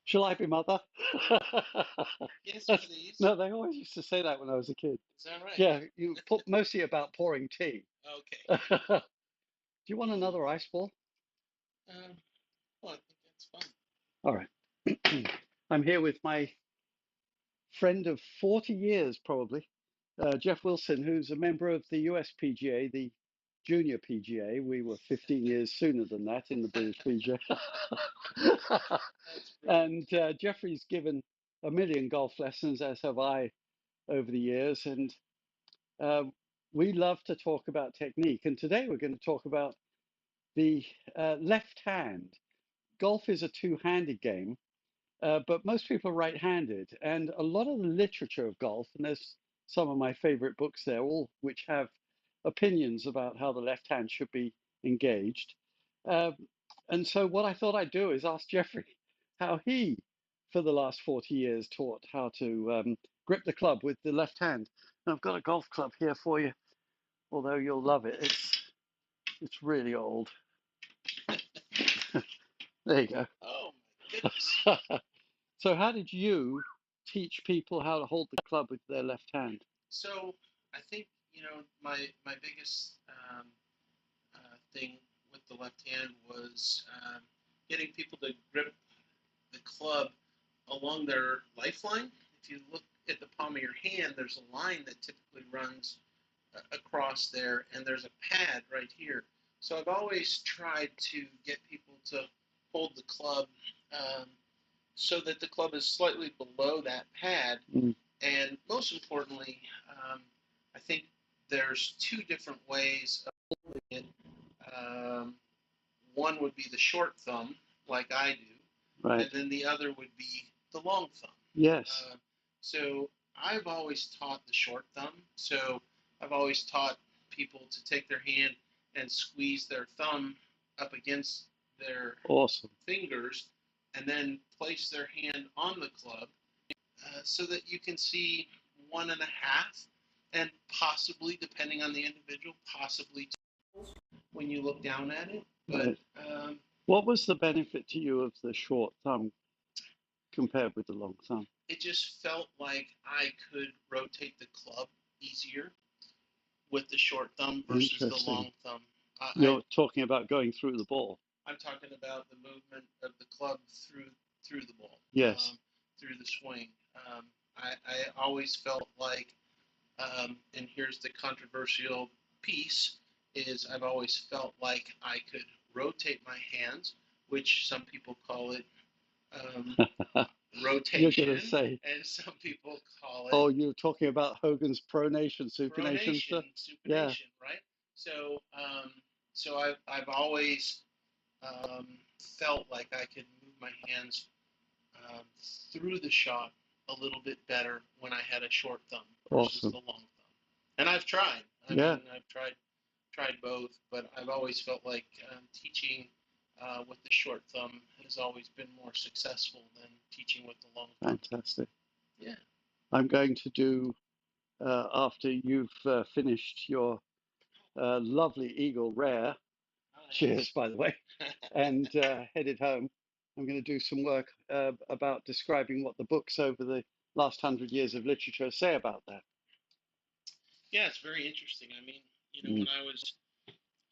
Shall I be mother? Yes, That's, please. no, they always used to say that when I was a kid. Is that right? Yeah, you put mostly about pouring tea. Okay. Do you want Hmm. another ice ball? Um, well, I think that's fun. All right. I'm here with my friend of 40 years, probably, Jeff Wilson, who's a member of the US PGA, the Junior PGA. We were 15 years sooner than that in the British PGA. That's brilliant. And Jeffrey's given a million golf lessons, as have I, over the years. And uh, we love to talk about technique. And today we're going to talk about the left hand. Golf is a two-handed game, but most people are right-handed, and a lot of the literature of golf, and there's some of my favorite books there, all which have opinions about how the left hand should be engaged. Um, and so what I thought I'd do is ask Jeffrey how he, for the last 40 years, taught how to grip the club with the left hand. And I've got a golf club here for you, although you'll love it. It's really old. There you Oh my goodness. go. So how did you teach people how to hold the club with their left hand? So I think my biggest thing with the left hand was getting people to grip the club along their lifeline. If you look at the palm of your hand, there's a line that typically runs across there, and there's a pad right here. So I've always tried to get people to hold the club um, so that the club is slightly below that pad. Mm, And most importantly, I think there's two different ways of holding it. Um, One would be the short thumb, like I do, right. and then the other would be the long thumb. Yes. Uh, so I've always taught the short thumb. So I've always taught people to take their hand and squeeze their thumb up against their Awesome. fingers and then place their hand on the club so that you can see one and a half and possibly, depending on the individual, possibly two when you look down at it. But Right. What was the benefit to you of the short thumb compared with the long thumb? it just felt like I could rotate the club easier with the short thumb versus the Interesting. long thumb. You're talking about going through the ball. I'm talking about the movement of the club through the ball, Yes. through the swing. I always felt like, and here's the controversial piece, is I've always felt like I could rotate my hands, which some people call it um, You're going to rotation, say, and some people call it oh, you're talking about Hogan's pronation, supination pronation, stuff? Yeah. supination, right? So, so I've always um, felt like I could move my hands um, through the shot a little bit better when I had a short thumb versus Awesome. the long thumb. And I've tried. I Yeah. mean, I've tried both, but I've always felt like teaching with the short thumb has always been more successful than teaching with the long thumb. Fantastic. Yeah. I'm going to do, after you've finished your lovely Eagle Rare, Oh, cheers, by the way, yes. and headed home. I'm going to do some work about describing what the books over the last 100 years of literature say about that. Yeah, it's very interesting. I mean, Mm. when I was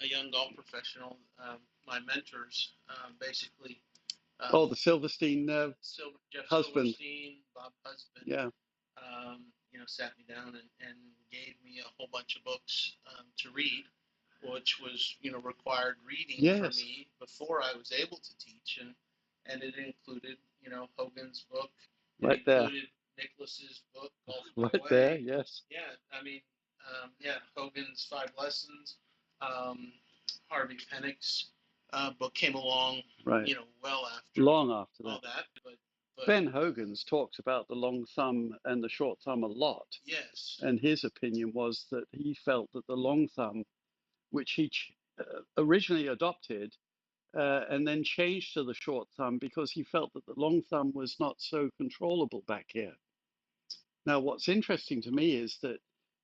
a young golf professional, my mentors basically Oh, um, the Silverstein Jeff husband. Silverstein, Bob Husband, Yeah. sat me down and gave me a whole bunch of books to read, which was, required reading for Yes. me before I was able to teach. And it included, Hogan's book. It Right there. included Nicholas's book, Golf My Right there. Way. Yes. Yeah, I mean, yeah, Hogan's Five Lessons. Um, Harvey Pennick's book came along, Right. well after Long after all that. that. But Ben Hogan's talked about the long thumb and the short thumb a lot. yes, And his opinion was that he felt that the long thumb, which he originally adopted and then changed to the short thumb because he felt that the long thumb was not so controllable back here. Now, what's interesting to me is that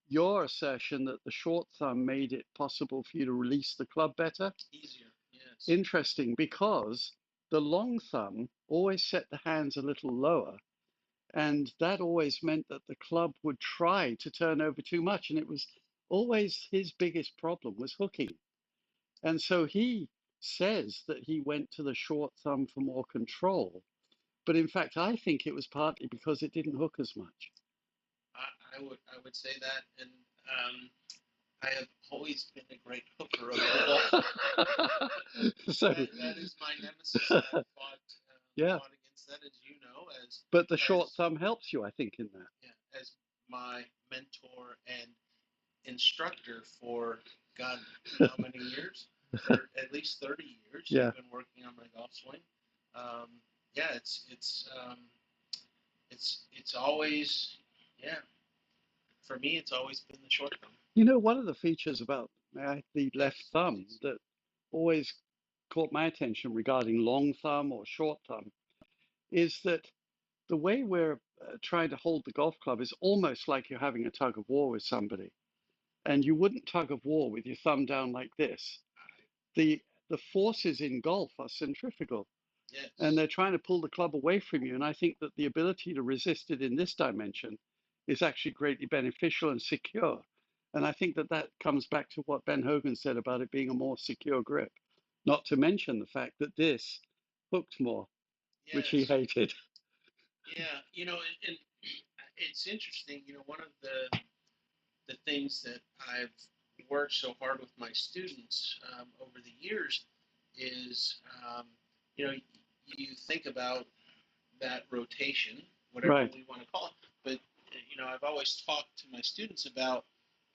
your assertion that the short thumb made it possible for you to release the club better, easier. Yes. interesting because the long thumb always set the hands a little lower, and that always meant that the club would try to turn over too much, and it was always his biggest problem was hooking. And so he says that he went to the short thumb for more control, but in fact, I think it was partly because it didn't hook as much. I would say that, and I have always been a great hooker of the golf. So, That is my nemesis. I yeah, fought against that, as you know, but the short as thumb helps you, I think, in that. yeah, as my mentor and instructor for God, how many years? At least 30 years. Yeah. You've been working on my golf swing. Um, yeah, it's always, yeah. For me, it's always been the short thumb. You know, one of the features about the left Yes, thumb please. that always caught my attention regarding long thumb or short thumb is that the way we're trying to hold the golf club is almost like you're having a tug of war with somebody. And you wouldn't tug of war with your thumb down like this. The the forces in golf are centrifugal, and Yes. they're trying to pull the club away from you. And I think that the ability to resist it in this dimension is actually greatly beneficial and secure. And I think that that comes back to what Ben Hogan said about it being a more secure grip, not to mention the fact that this hooked more, which he Yes. hated. Yeah. And it's interesting. One of the things that I've worked so hard with my students over the years is, you know, you think about that rotation, whatever Right. we want to call it. But I've always talked to my students about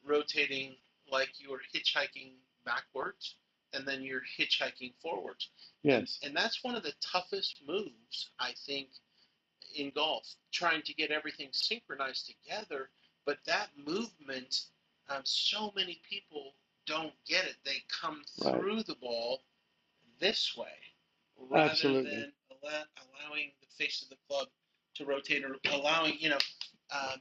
rotating like you were hitchhiking backwards, and then you're hitchhiking forwards, and Yes. and that's one of the toughest moves I think in golf, trying to get everything synchronized together. But that movement, so many people don't get it. They come Right. through the ball this way rather Absolutely. than allowing the face of the club to rotate, or allowing, uh,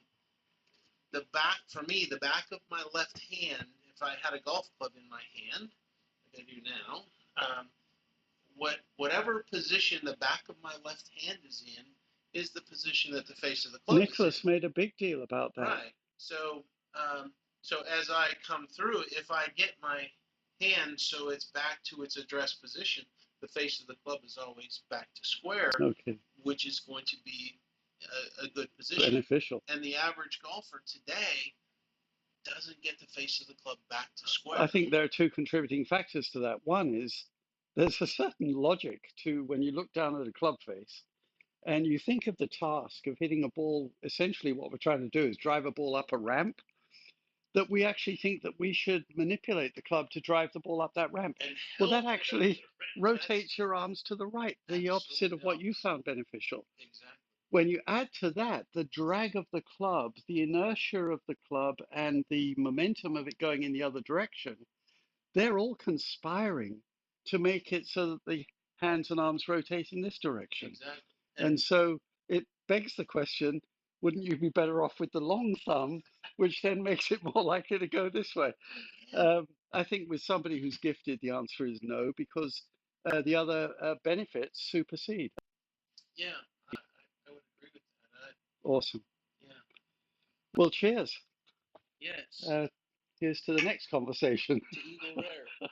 the back, for me, the back of my left hand, if I had a golf club in my hand, like I do now, whatever position the back of my left hand is in is the position that the face of the club is Nicholas in. made a big deal about that. Right. So as I come through, if I get my hand so it's back to its addressed position, the face of the club is always back to square, Okay. which is going to be a good position. Beneficial. And the average golfer today doesn't get the face of the club back to I square. think there are two contributing factors to that. One is there's a certain logic to when you look down at a club face and you think of the task of hitting a ball. Essentially, what we're trying to do is drive a ball up a ramp, that we actually think that we should manipulate the club to drive the ball up that ramp. And Well, that help it up actually the ramp. rotates your arms to the right, the opposite Absolutely of what you does. found beneficial. Exactly. When you add to that the drag of the club, the inertia of the club, and the momentum of it going in the other direction, they're all conspiring to make it so that the hands and arms rotate in this direction. Exactly. And so it begs the question, wouldn't you be better off with the long thumb, which then makes it more likely to go this way? Yeah, I think with somebody who's gifted, the answer is no, because the other benefits supersede. yeah, I would agree with that. Awesome. Yeah, Well, cheers. yes, Uh, Here's to the next conversation. to Eagle Rare.